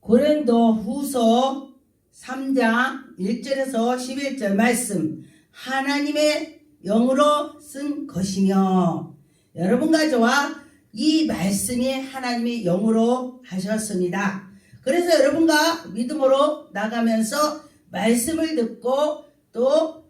고린도 후서 3장 1절에서 11절 말씀, 하나님의 영으로 쓴 것이며, 여러분과 저와 이 말씀이 하나님의 영으로 하셨습니다. 그래서 여러분과 믿음으로 나가면서 말씀을 듣고 또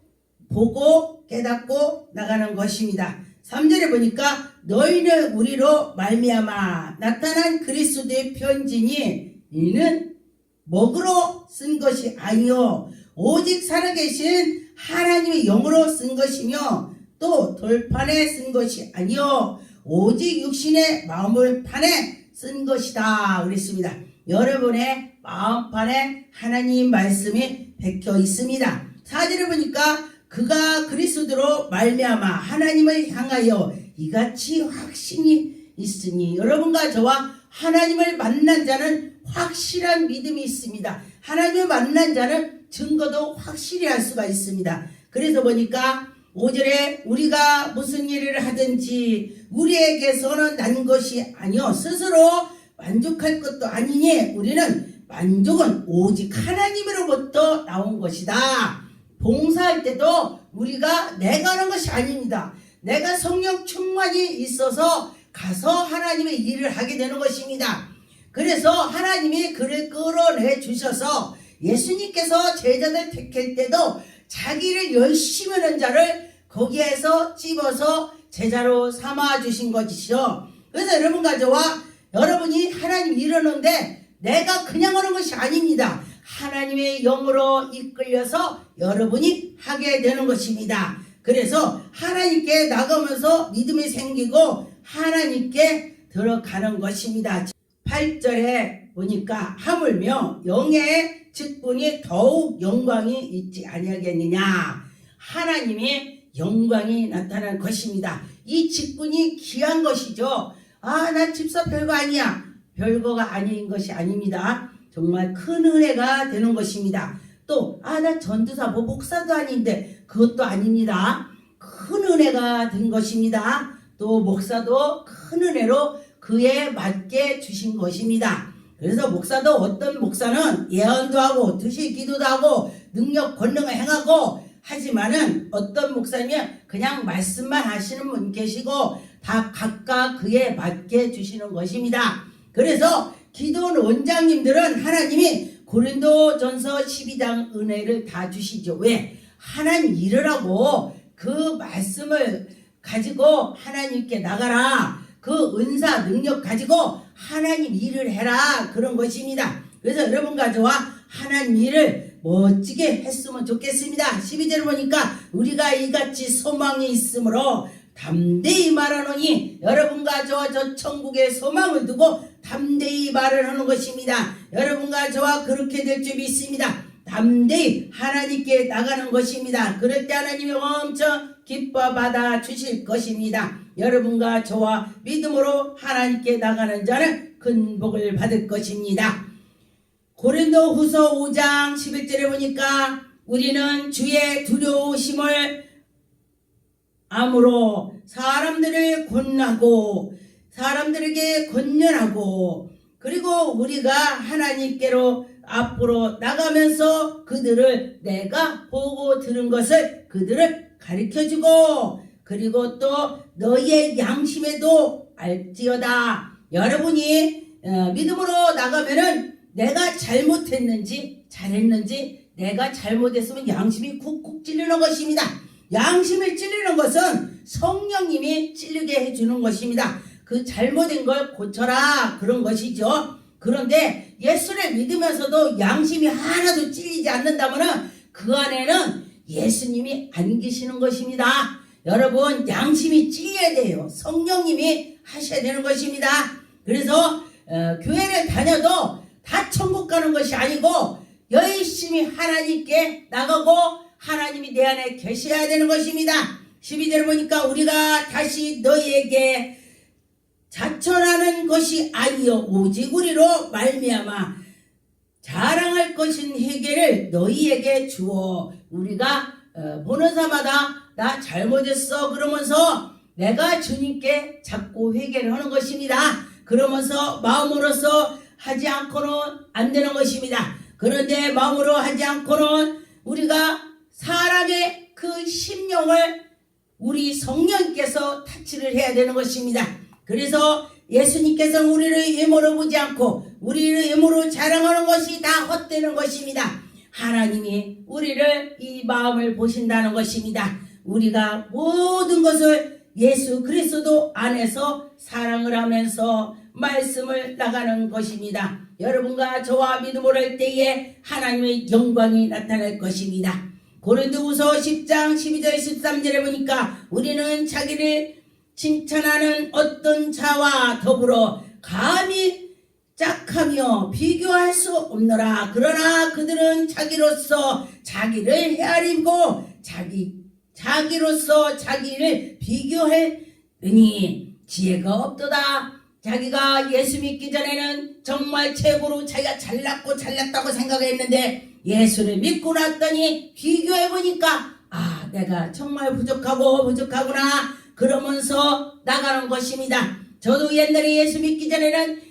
보고 깨닫고 나가는 것입니다. 3절에 보니까 너희는 우리로 말미암아 나타난 그리스도의 편지니 이는 먹으로 쓴 것이 아니요 오직 살아계신 하나님의 영으로 쓴 것이며 또 돌판에 쓴 것이 아니요 오직 육신의 마음을 판에 쓴 것이다 그랬습니다. 여러분의 마음판에 하나님 말씀이 박혀 있습니다. 4절에 보니까 그가 그리스도로 말미암아 하나님을 향하여 이같이 확신이 있으니, 여러분과 저와 하나님을 만난 자는 확실한 믿음이 있습니다. 하나님을 만난 자는 증거도 확실히 할 수가 있습니다. 그래서 보니까 5절에 우리가 무슨 일을 하든지 우리에게서는 난 것이 아니요 스스로 만족할 것도 아니니 우리는 만족은 오직 하나님으로부터 나온 것이다. 봉사할 때도 우리가 내가 하는 것이 아닙니다. 내가 성령 충만이 있어서 가서 하나님의 일을 하게 되는 것입니다. 그래서 하나님이 그를 끌어내 주셔서 예수님께서 제자들 택할 때도 자기를 열심히 하는 자를 거기에서 찝어서 제자로 삼아 주신 것이죠. 그래서 여러분과 저와 여러분이 하나님 이러는데 내가 그냥 하는 것이 아닙니다. 하나님의 영으로 이끌려서 여러분이 하게 되는 것입니다. 그래서 하나님께 나가면서 믿음이 생기고 하나님께 들어가는 것입니다. 8절에 보니까 하물며 영의 직분이 더욱 영광이 있지 아니하겠느냐. 하나님의 영광이 나타난 것입니다. 이 직분이 귀한 것이죠. 나 집사 별거 아니야. 별거가 아닌 것이 아닙니다. 정말 큰 은혜가 되는 것입니다. 또 나 전도사 목사도 아닌데 그것도 아닙니다. 큰 은혜가 된 것입니다. 또 목사도 큰 은혜로 그에 맞게 주신 것입니다. 그래서 목사도 어떤 목사는 예언도 하고 드시 기도도 하고 능력 권능을 행하고 하지만은 어떤 목사님은 그냥 말씀만 하시는 분 계시고 다 각각 그에 맞게 주시는 것입니다. 그래서 기도원 원장님들은 하나님이 고린도전서 12장 은혜를 다 주시죠. 왜? 하나님 일을 하고 그 말씀을 가지고 하나님께 나가라. 그 은사 능력 가지고 하나님 일을 해라. 그런 것입니다. 그래서 여러분과 저와 하나님 일을 멋지게 했으면 좋겠습니다. 12절 보니까 우리가 이같이 소망이 있으므로 담대히 말하노니, 여러분과 저와 저 천국의 소망을 두고 담대히 말을 하는 것입니다. 여러분과 저와 그렇게 될 줄 믿습니다. 담대히 하나님께 나가는 것입니다. 그럴 때 하나님이 엄청 기뻐 받아 주실 것입니다. 여러분과 저와 믿음으로 하나님께 나가는 자는 큰 복을 받을 것입니다. 고린도 후서 5장 11절에 보니까 우리는 주의 두려우심을 암으로 사람들을 권하고 사람들에게 권면하고, 그리고 우리가 하나님께로 앞으로 나가면서 그들을 내가 보고 들은 것을 그들을 가르쳐주고, 그리고 또 너희의 양심에도 알지어다. 여러분이 믿음으로 나가면은 내가 잘못했는지 잘했는지, 내가 잘못했으면 양심이 쿡쿡 찔리는 것입니다. 양심을 찔리는 것은 성령님이 찔리게 해주는 것입니다. 그 잘못된 걸 고쳐라 그런 것이죠. 그런데 예수를 믿으면서도 양심이 하나도 찔리지 않는다면 그 안에는 예수님이 안 계시는 것입니다. 여러분, 양심이 찔려야 돼요. 성령님이 하셔야 되는 것입니다. 그래서 교회를 다녀도 다 천국 가는 것이 아니고 열심히 하나님께 나가고 하나님이 내 안에 계셔야 되는 것입니다. 12절 보니까 우리가 다시 너희에게 자천하는 것이 아니요 오직 우리로 말미암아 자랑할 것인 회개를 너희에게 주어. 우리가 보는 사마다 나 잘못했어 그러면서 내가 주님께 자꾸 회개를 하는 것입니다. 그러면서 마음으로서 하지 않고는 안 되는 것입니다. 그런데 마음으로 하지 않고는 우리가 사람의 그 심령을 우리 성령께서 타치를 해야 되는 것입니다. 그래서 예수님께서는 우리를 외모로 보지 않고 우리를 외모로 자랑하는 것이 다 헛되는 것입니다. 하나님이 우리를 이 마음을 보신다는 것입니다. 우리가 모든 것을 예수 그리스도 안에서 사랑을 하면서 말씀을 나가는 것입니다. 여러분과 저와 믿음으로 할 때에 하나님의 영광이 나타날 것입니다. 고린도후서 10장 12절 13절에 보니까 우리는 자기를 칭찬하는 어떤 자와 더불어 감히 짝하며 비교할 수 없노라. 그러나 그들은 자기로서 자기를 헤아리고 자기로서 자기를 비교하니 지혜가 없도다. 자기가 예수 믿기 전에는 정말 최고로 자기가 잘났다고 생각했는데 예수를 믿고 났더니 비교해보니까 내가 정말 부족하구나 그러면서 나가는 것입니다. 저도 옛날에 예수 믿기 전에는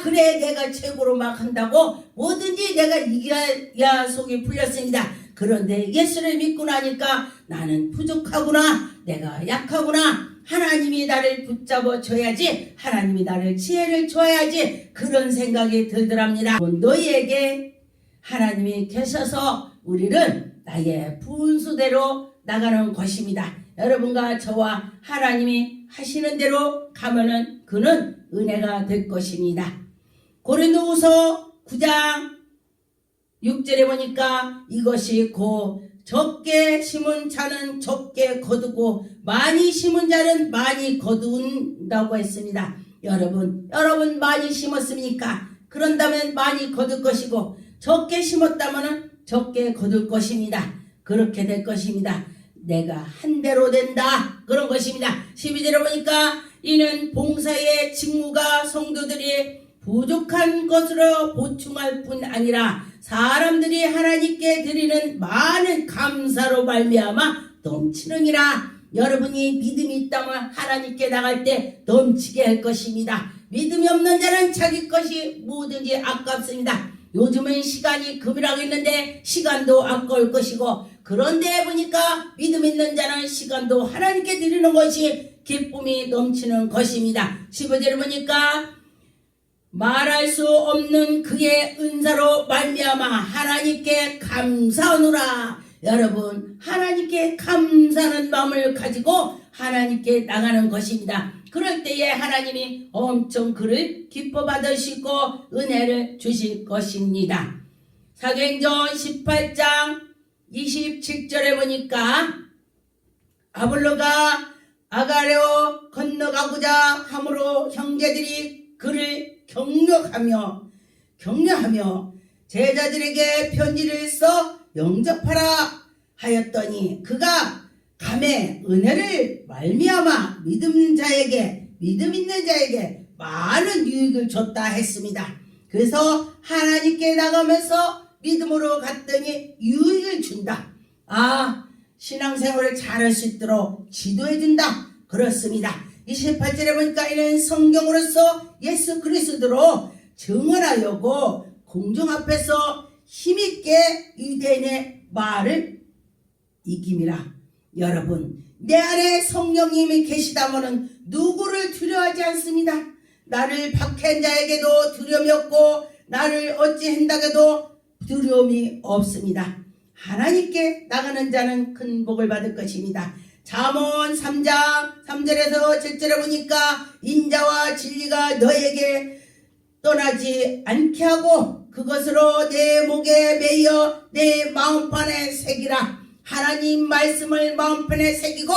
그래 내가 최고로 막 한다고 뭐든지 내가 이겨야 속이 풀렸습니다. 그런데 예수를 믿고 나니까 나는 부족하구나, 내가 약하구나, 하나님이 나를 붙잡아 줘야지, 하나님이 나를 지혜를 줘야지, 그런 생각이 들더랍니다. 너희에게 하나님이 계셔서 우리는 나의 분수대로 나가는 것입니다. 여러분과 저와 하나님이 하시는 대로 가면은 그는 은혜가 될 것입니다. 고린도후서 9장 6절에 보니까 이것이 곧 적게 심은 자는 적게 거두고 많이 심은 자는 많이 거둔다고 했습니다. 여러분 많이 심었습니까? 그런다면 많이 거둘 것이고 적게 심었다면 적게 거둘 것입니다. 그렇게 될 것입니다. 내가 한 대로 된다 그런 것입니다. 12절에 보니까 이는 봉사의 직무가 성도들이 부족한 것으로 보충할 뿐 아니라 사람들이 하나님께 드리는 많은 감사로 말미암아 넘치느니라. 여러분이 믿음이 있다면 하나님께 나갈 때 넘치게 할 것입니다. 믿음이 없는 자는 자기 것이 뭐든지 아깝습니다. 요즘은 시간이 금이라고 했는데 시간도 아까울 것이고, 그런데 보니까 믿음 있는 자는 시간도 하나님께 드리는 것이 기쁨이 넘치는 것입니다. 15절에 보니까 말할 수 없는 그의 은사로 말미암아 하나님께 감사하노라. 여러분 하나님께 감사하는 마음을 가지고 하나님께 나가는 것입니다. 그럴 때에 하나님이 엄청 그를 기뻐 받으시고 은혜를 주실 것입니다. 사도행전 18장 27절에 보니까 아볼로가 아가레오 건너가고자 함으로 형제들이 그를 격려하며 제자들에게 편지를 써 영접하라 하였더니 그가 감에 은혜를 말미암아 믿음 있는 자에게 많은 유익을 줬다 했습니다. 그래서 하나님께 나가면서 믿음으로 갔더니 유익을 준다. 신앙생활을 잘할 수 있도록 지도해 준다. 그렇습니다. 28절에 보니까 이는 성경으로서 예수 그리스도로 증언하려고 공중 앞에서 힘있게 유대인의 말을 이김이라. 여러분 내 안에 성령님이 계시다면 누구를 두려워하지 않습니다. 나를 박해한 자에게도 두려움이 없고 나를 어찌한다 해도 두려움이 없습니다. 하나님께 나가는 자는 큰 복을 받을 것입니다. 잠언 3장 3절에서 7절에 보니까 인자와 진리가 너에게 떠나지 않게 하고 그것으로 내 목에 매여 내 마음판에 새기라. 하나님 말씀을 마음판에 새기고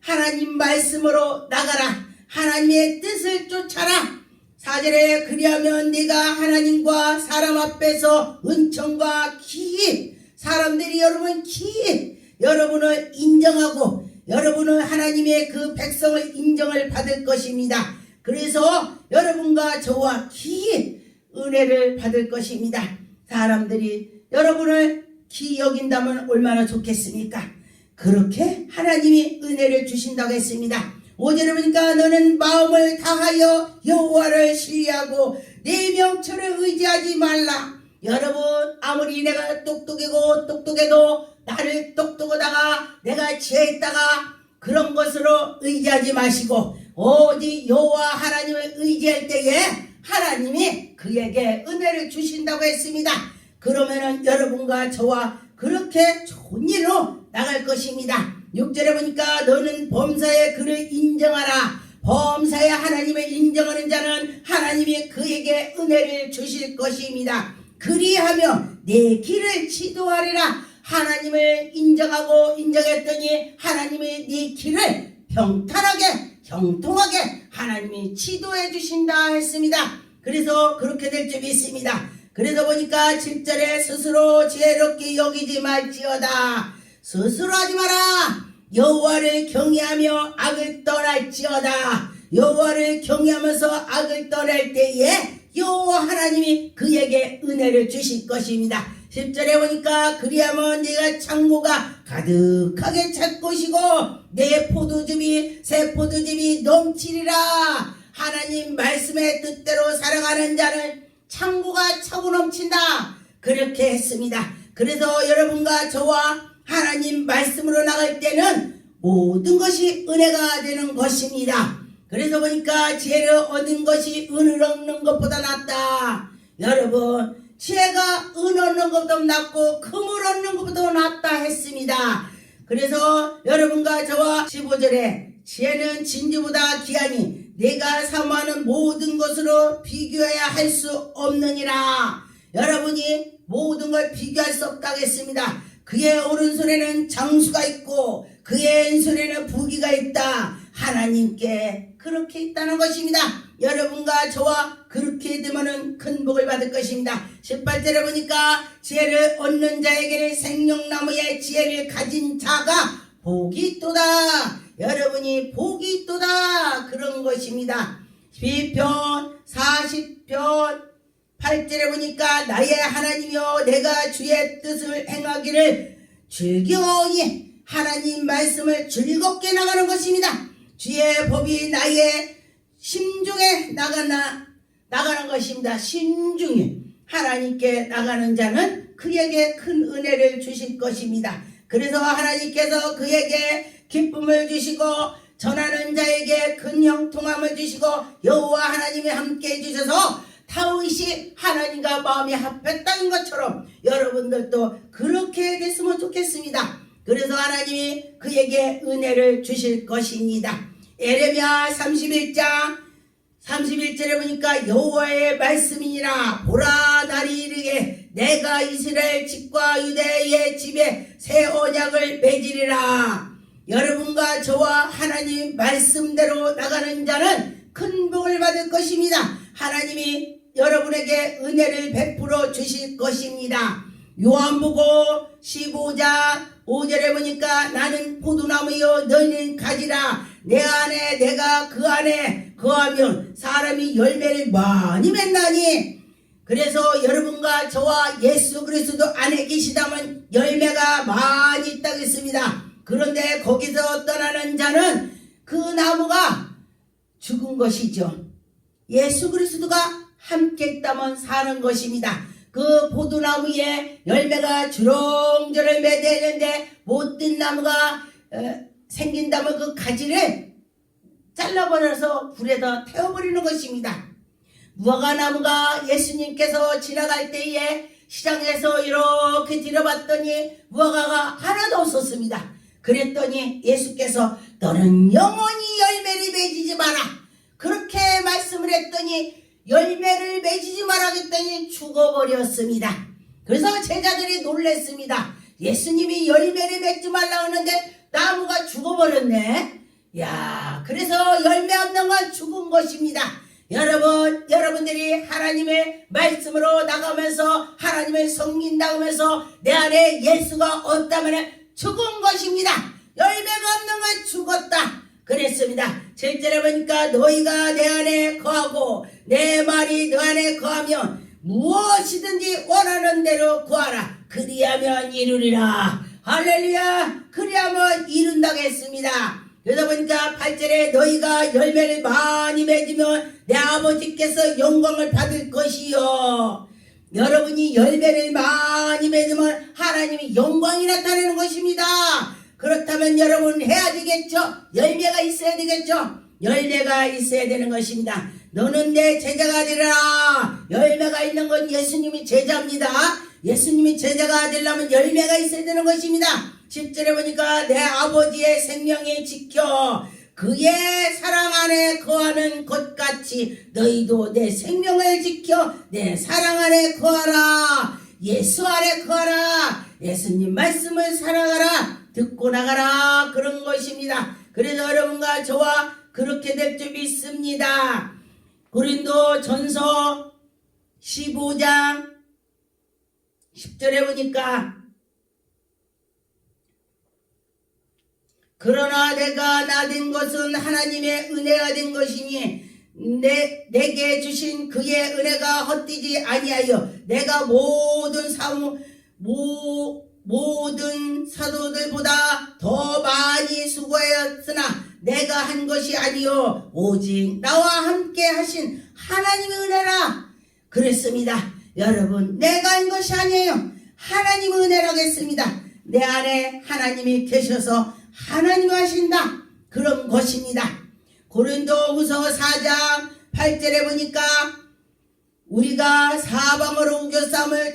하나님 말씀으로 나가라. 하나님의 뜻을 쫓아라. 4절에 그리하면 네가 하나님과 사람 앞에서 은총과 기입, 사람들이 여러분을 인정하고 여러분은 하나님의 그 백성을 인정을 받을 것입니다. 그래서 여러분과 저와 긴 은혜를 받을 것입니다. 사람들이 여러분을 기 여긴다면 얼마나 좋겠습니까? 그렇게 하나님이 은혜를 주신다고 했습니다. 5절에 보니까 너는 마음을 다하여 여호와를 신뢰하고 내 명철을 의지하지 말라. 여러분, 아무리 내가 똑똑해도 나를 똑똑하다가 내가 지혜있다가 그런 것으로 의지하지 마시고 오직 여호와 하나님을 의지할 때에 하나님이 그에게 은혜를 주신다고 했습니다. 그러면은 여러분과 저와 그렇게 좋은 일로 나갈 것입니다. 6절에 보니까 너는 범사의 그를 인정하라. 범사의 하나님을 인정하는 자는 하나님이 그에게 은혜를 주실 것입니다. 그리하며 내 길을 지도하리라. 하나님을 인정하고 인정했더니 하나님이 네 길을 평탄하게 형통하게 하나님이 지도해 주신다 했습니다. 그래서 그렇게 될 줄 믿습니다. 그래서 보니까 7절에 스스로 지혜롭게 여기지 말지어다. 스스로 하지 마라. 여호와를 경외하며 악을 떠날지어다. 여호와를 경외하면서 악을 떠날 때에 여호와 하나님이 그에게 은혜를 주실 것입니다. 10절에 보니까 그리하면 네가 창고가 가득하게 찰 것이고 내 포도즙이 새 포도즙이 넘치리라. 하나님 말씀의 뜻대로 살아가는 자는 창고가 차고 넘친다. 그렇게 했습니다. 그래서 여러분과 저와 하나님 말씀으로 나갈 때는 모든 것이 은혜가 되는 것입니다. 그래서 보니까 지혜를 얻는 것이 은을 얻는 것보다 낫다. 여러분, 지혜가 은 얻는 것보다 낫고 금을 얻는 것보다 낫다 했습니다. 그래서 여러분과 저와 15절에 지혜는 진주보다 귀하니 내가 사모하는 모든 것으로 비교해야 할 수 없느니라. 여러분이 모든 걸 비교할 수 없다고 했습니다. 그의 오른손에는 장수가 있고 그의 왼손에는 부귀가 있다. 하나님께 그렇게 있다는 것입니다. 여러분과 저와 그렇게 되면은 큰 복을 받을 것입니다. 18절에 보니까 지혜를 얻는 자에게는 생명나무의 지혜를 가진 자가 복이 있도다. 여러분이 복이 있도다. 그런 것입니다. 시편 40편 8절에 보니까 나의 하나님이여 내가 주의 뜻을 행하기를 즐겨오니 하나님 말씀을 즐겁게 나가는 것입니다. 주의 법이 나의 심중에 나가는 것입니다. 심중에 하나님께 나가는 자는 그에게 큰 은혜를 주실 것입니다. 그래서 하나님께서 그에게 기쁨을 주시고 전하는 자에게 큰 형통함을 주시고 여호와 하나님이 함께 해주셔서 다윗이 하나님과 마음이 합했다는 것처럼 여러분들도 그렇게 됐으면 좋겠습니다. 그래서 하나님이 그에게 은혜를 주실 것입니다. 에레미야 31장 31절에 보니까 여호와의 말씀이니라. 보라 날이 이르게 내가 이스라엘 집과 유대의 집에 새 언약을 맺으리라. 여러분과 저와 하나님 말씀대로 나가는 자는 큰 복을 받을 것입니다. 하나님이 여러분에게 은혜를 베풀어 주실 것입니다. 요한복음 15장 5절에 보니까 나는 포도나무여 너희는 가지라. 내 안에 내가 그 안에 거하면 사람이 열매를 많이 맺나니. 그래서 여러분과 저와 예수 그리스도 안에 계시다면 열매가 많이 있다고 했습니다. 그런데 거기서 떠나는 자는 그 나무가 죽은 것이죠. 예수 그리스도가 함께 있다면 사는 것입니다. 그 포도나무에 열매가 주렁주렁 맺어있는데 못된 나무가 생긴다면 그 가지를 잘라버려서 불에다 태워버리는 것입니다. 무화과나무가 예수님께서 지나갈 때에 시장에서 이렇게 들여봤더니 무화과가 하나도 없었습니다. 그랬더니 예수께서 너는 영원히 열매를 맺지 마라. 그렇게 말씀을 했더니 열매를 맺지 말하겠더니 죽어버렸습니다. 그래서 제자들이 놀랬습니다. 예수님이 열매를 맺지 말라고 하는데 나무가 죽어버렸네. 야, 그래서 열매 없는 건 죽은 것입니다. 여러분들이 하나님의 말씀으로 나가면서 하나님의 성민다고 하면서 내 안에 예수가 없다면 죽은 것입니다. 열매가 없는 건 죽었다. 그랬습니다. 7절에 보니까 너희가 내 안에 거하고 내 말이 너 안에 거하면 무엇이든지 원하는 대로 구하라. 그리하면 이루리라. 할렐루야. 그리하면 이룬다고 했습니다. 그러다 보니까 8절에 너희가 열매를 많이 맺으면 내 아버지께서 영광을 받을 것이요. 여러분이 열매를 많이 맺으면 하나님이 영광이 나타나는 것입니다. 그렇다면 여러분 해야 되겠죠? 열매가 있어야 되겠죠? 열매가 있어야 되는 것입니다. 너는 내 제자가 되리라. 열매가 있는 건 예수님이 제자입니다. 예수님이 제자가 되려면 열매가 있어야 되는 것입니다. 10절에 보니까 내 아버지의 생명에 지켜 그의 사랑 안에 거하는 것 같이 너희도 내 생명을 지켜 내 사랑 안에 거하라. 예수 안에 거하라. 예수님 말씀을 사랑하라. 듣고 나가라. 그런 것입니다. 그래서 여러분과 저와 그렇게 될 줄 믿습니다. 고린도 전서 15장 10절에 보니까 그러나 내가 나된 것은 하나님의 은혜가 된 것이니 내게 주신 그의 은혜가 헛되지 아니하여 내가 모든 사도들보다 더 많이 수고하였으나 내가 한 것이 아니요 오직 나와 함께 하신 하나님의 은혜라 그랬습니다. 여러분 내가 한 것이 아니에요. 하나님의 은혜라고 했습니다. 내 안에 하나님이 계셔서 하나님이 하신다. 그런 것입니다. 고린도후서 4장 8절에 보니까 우리가 사방으로 우겨싸움을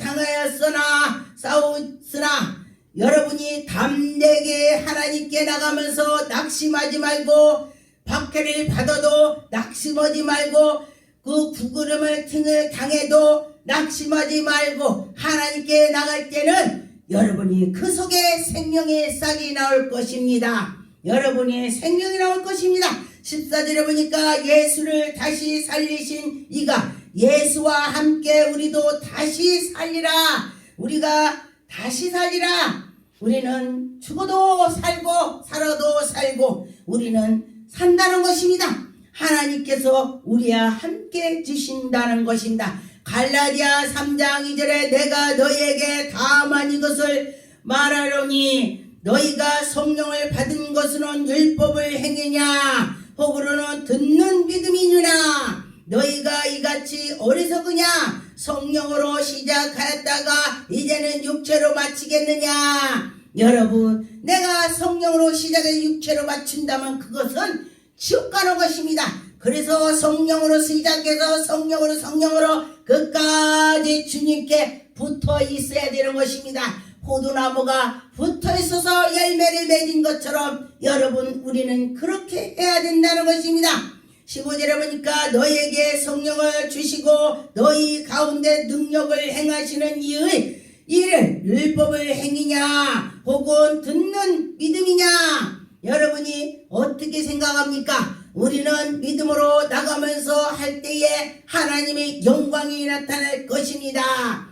싸웠으나 여러분이 담대게 하나님께 나가면서 낙심하지 말고 박해를 받아도 낙심하지 말고 그 부끄러움을 등을 당해도 낙심하지 말고 하나님께 나갈 때는 여러분이 그 속에 생명의 싹이 나올 것입니다. 여러분이 생명이 나올 것입니다. 14절에 보니까 예수를 다시 살리신 이가 예수와 함께 우리도 다시 살리라. 우리가 다시 살리라. 우리는 죽어도 살고 살아도 살고 우리는 산다는 것입니다. 하나님께서 우리와 함께 주신다는 것입니다. 갈라디아 3장 2절에 내가 너희에게 다만 이것을 말하려니 너희가 성령을 받은 것은 율법을 행하냐 혹으로는 듣는 믿음이냐 너희가 이같이 어리석으냐 성령으로 시작하였다가 이제는 육체로 마치겠느냐. 여러분 내가 성령으로 시작해서 육체로 마친다면 그것은 지옥 가는 것입니다. 그래서 성령으로 시작해서 성령으로 끝까지 주님께 붙어 있어야 되는 것입니다. 포도나무가 붙어 있어서 열매를 맺은 것처럼 여러분 우리는 그렇게 해야 된다는 것입니다. 15절에 보니까 너희에게 성령을 주시고 너희 가운데 능력을 행하시는 이의 이를 율법을 행이냐 혹은 듣는 믿음이냐. 여러분이 어떻게 생각합니까? 우리는 믿음으로 나가면서 할 때에 하나님의 영광이 나타날 것입니다.